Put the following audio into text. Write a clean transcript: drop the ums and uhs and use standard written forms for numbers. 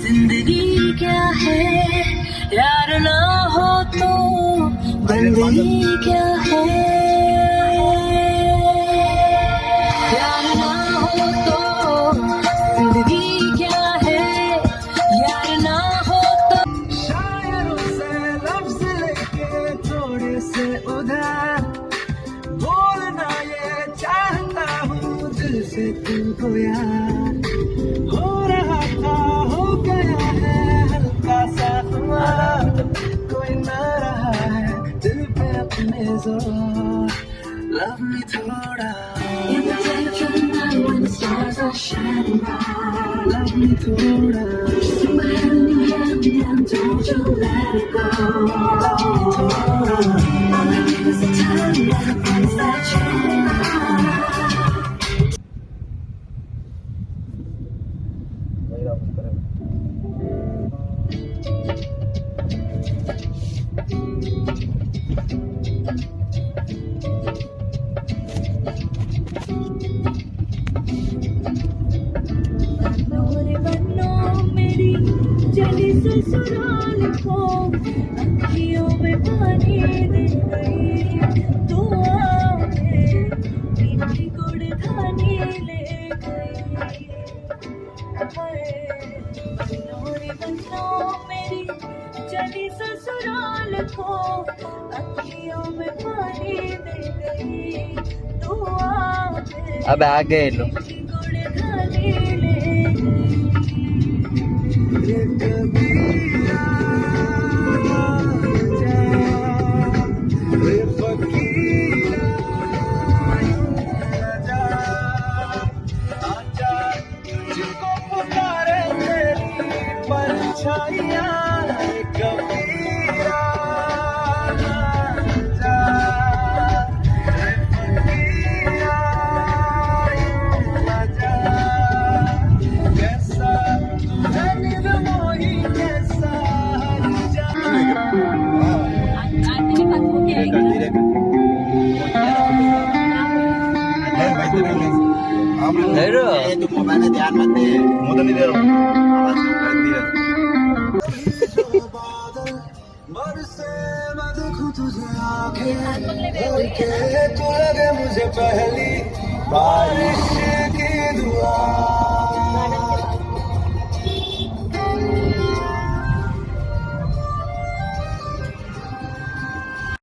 जिंदगी क्या है यार ना हो तो बंदगी क्या है यार ना हो तो जिंदगी क्या है यार ना हो तो शायरों से लफ्ज लेके थोड़े से उधार बोलना ये चाहता हूँ दिल से तुमको यार हो रहा था हो गया है हल्का सा खुमार कोई ना रहा है दिल पे अपने जोर लव मी थोड़ा In the dead of night when the stars are shining bright love me थोड़ा Hold my hand in your hand and don't you let it go love me थोड़ा All I need is the time and the place that you like मेरी चली ससुराल को अखियों में पानी दे गई दुआओं में मीठी गुड़ खाने ले गई बन्नो मेरी चली ससुराल को अखियों में पानी दे गई दुआओं में अब आ गए लो मीठी गुड़ खाने ले ये कबीरा जा रे फकीरा जा आजा तुझको पुकारे तेरी परछाइयाँ रे कबीरा जा रे फकीरा जा कैसा तू है निर्मोही कैसा जा तू मोबाइल में ध्यान मत दे मुंह तो नहीं दे रहा हूँ आवाज कम कर धीरे बादल बरसे मैं देखूं तुझे आंखें भर के तू लगे मुझे पहली बारिश